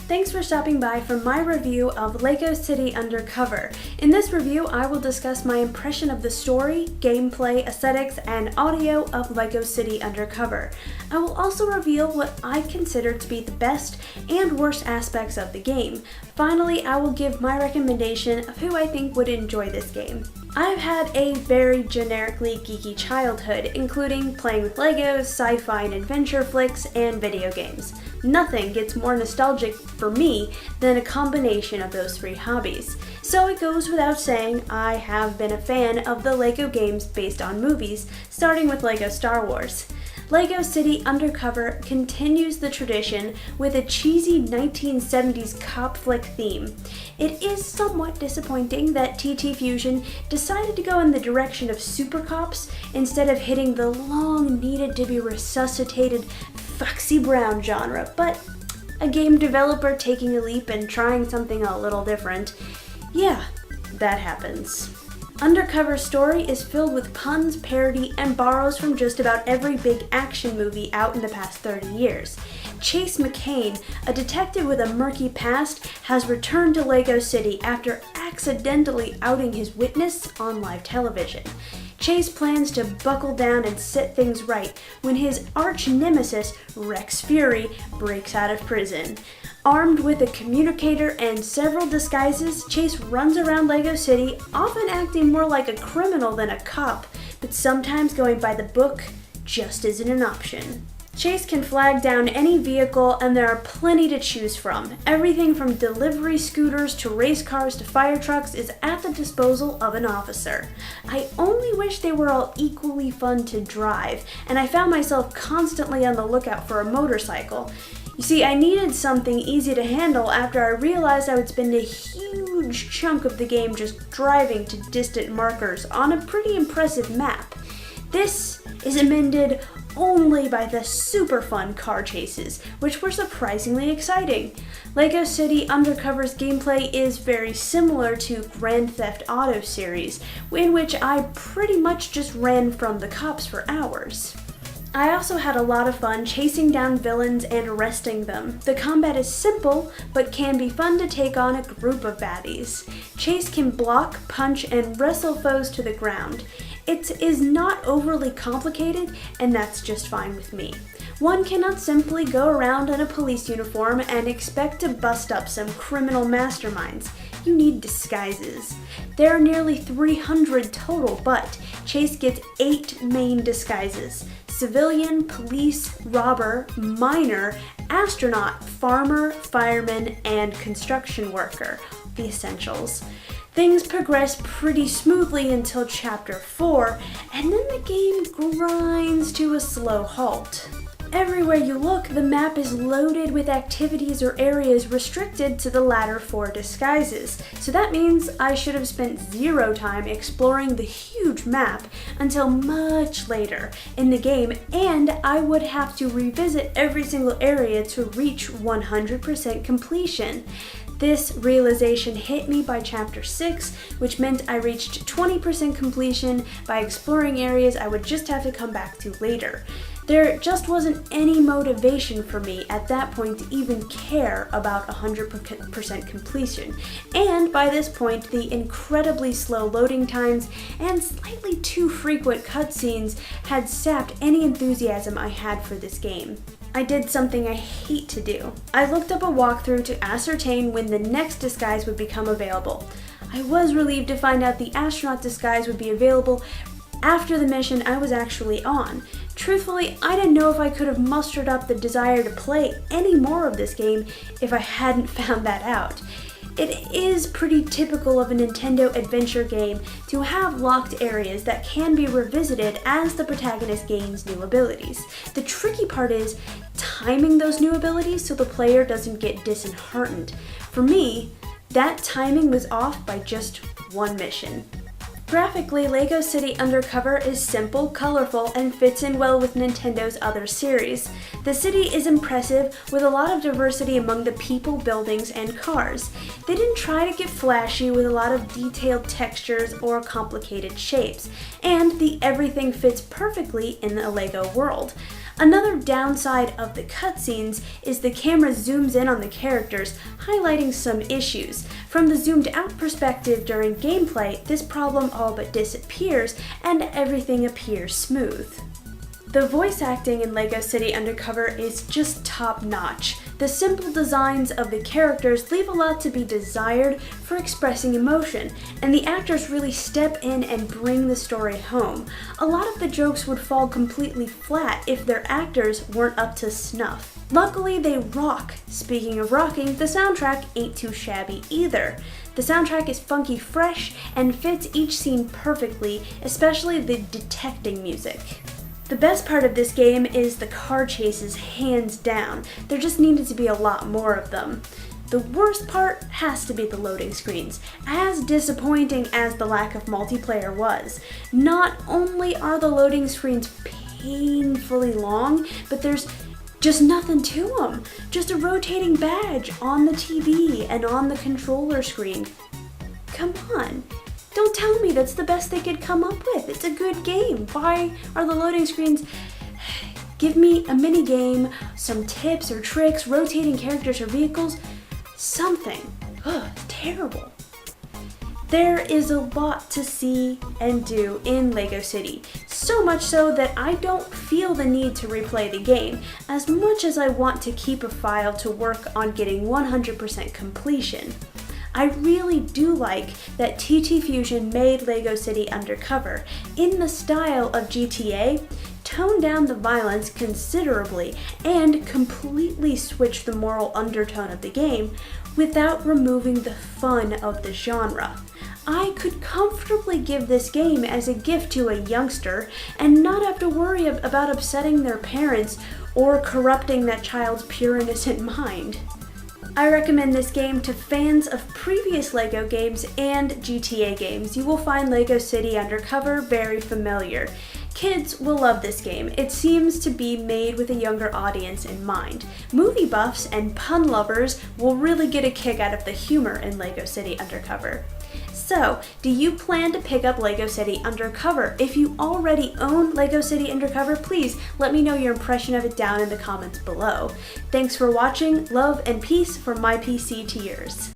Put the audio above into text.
Thanks for stopping by for my review of LEGO City Undercover. In this review, I will discuss my impression of the story, gameplay, aesthetics, and audio of LEGO City Undercover. I will also reveal what I consider to be the best and worst aspects of the game. Finally, I will give my recommendation of who I think would enjoy this game. I've had a very generically geeky childhood, including playing with Legos, sci-fi and adventure flicks, and video games. Nothing gets more nostalgic for me than a combination of those three hobbies. So it goes without saying I have been a fan of the LEGO games based on movies, starting with LEGO Star Wars. LEGO City Undercover continues the tradition with a cheesy 1970s cop flick theme. It is somewhat disappointing that TT Fusion decided to go in the direction of super cops instead of hitting the long needed to be resuscitated Foxy Brown genre, but a game developer taking a leap and trying something a little different, yeah, that happens. Undercover's story is filled with puns, parody, and borrows from just about every big action movie out in the past 30 years. Chase McCain, a detective with a murky past, has returned to LEGO City after accidentally outing his witness on live television. Chase plans to buckle down and set things right when his arch-nemesis, Rex Fury, breaks out of prison. Armed with a communicator and several disguises, Chase runs around LEGO City, often acting more like a criminal than a cop, but sometimes going by the book just isn't an option. Chase can flag down any vehicle, and there are plenty to choose from. Everything from delivery scooters to race cars to fire trucks is at the disposal of an officer. I only wish they were all equally fun to drive, and I found myself constantly on the lookout for a motorcycle. You see, I needed something easy to handle after I realized I would spend a huge chunk of the game just driving to distant markers on a pretty impressive map. This is amended only by the super fun car chases, which were surprisingly exciting. LEGO City Undercover's gameplay is very similar to Grand Theft Auto series, in which I pretty much just ran from the cops for hours. I also had a lot of fun chasing down villains and arresting them. The combat is simple, but can be fun to take on a group of baddies. Chase can block, punch, and wrestle foes to the ground. It is not overly complicated, and that's just fine with me. One cannot simply go around in a police uniform and expect to bust up some criminal masterminds. You need disguises. There are nearly 300 total, but Chase gets 8 main disguises: civilian, police, robber, miner, astronaut, farmer, fireman, and construction worker, the essentials. Things progress pretty smoothly until Chapter 4, and then the game grinds to a slow halt. Everywhere you look, the map is loaded with activities or areas restricted to the latter 4 disguises, so that means I should have spent 0 time exploring the huge map until much later in the game, and I would have to revisit every single area to reach 100% completion. This realization hit me by Chapter 6, which meant I reached 20% completion by exploring areas I would just have to come back to later. There just wasn't any motivation for me at that point to even care about 100% completion, and by this point the incredibly slow loading times and slightly too frequent cutscenes had sapped any enthusiasm I had for this game. I did something I hate to do. I looked up a walkthrough to ascertain when the next disguise would become available. I was relieved to find out the astronaut disguise would be available after the mission I was actually on. Truthfully, I didn't know if I could have mustered up the desire to play any more of this game if I hadn't found that out. It is pretty typical of a Nintendo adventure game to have locked areas that can be revisited as the protagonist gains new abilities. The tricky part is timing those new abilities so the player doesn't get disheartened. For me, that timing was off by just one mission. Graphically, LEGO City Undercover is simple, colorful, and fits in well with Nintendo's other series. The city is impressive, with a lot of diversity among the people, buildings, and cars. They didn't try to get flashy with a lot of detailed textures or complicated shapes, and the everything fits perfectly in a LEGO world. Another downside of the cutscenes is the camera zooms in on the characters, highlighting some issues. From the zoomed out perspective during gameplay, this problem all but disappears and everything appears smooth. The voice acting in LEGO City Undercover is just top-notch. The simple designs of the characters leave a lot to be desired for expressing emotion, and the actors really step in and bring the story home. A lot of the jokes would fall completely flat if their actors weren't up to snuff. Luckily, they rock. Speaking of rocking, the soundtrack ain't too shabby either. The soundtrack is funky fresh and fits each scene perfectly, especially the detecting music. The best part of this game is the car chases, hands down. There just needed to be a lot more of them. The worst part has to be the loading screens, as disappointing as the lack of multiplayer was. Not only are the loading screens painfully long, but there's just nothing to them. Just a rotating badge on the TV and on the controller screen. Come on. Don't tell me that's the best they could come up with. It's a good game. Why are the loading screens? Give me a mini game, some tips or tricks, rotating characters or vehicles, something. Ugh, it's terrible. There is a lot to see and do in LEGO City, so much so that I don't feel the need to replay the game, as much as I want to keep a file to work on getting 100% completion. I really do like that TT Fusion made LEGO City Undercover in the style of GTA, toned down the violence considerably, and completely switched the moral undertone of the game without removing the fun of the genre. I could comfortably give this game as a gift to a youngster and not have to worry about upsetting their parents or corrupting that child's pure innocent mind. I recommend this game to fans of previous LEGO games and GTA games. You will find LEGO City Undercover very familiar. Kids will love this game. It seems to be made with a younger audience in mind. Movie buffs and pun lovers will really get a kick out of the humor in LEGO City Undercover. So, do you plan to pick up LEGO City Undercover? If you already own LEGO City Undercover, please let me know your impression of it down in the comments below. Thanks for watching. Love and peace from my PC to yours.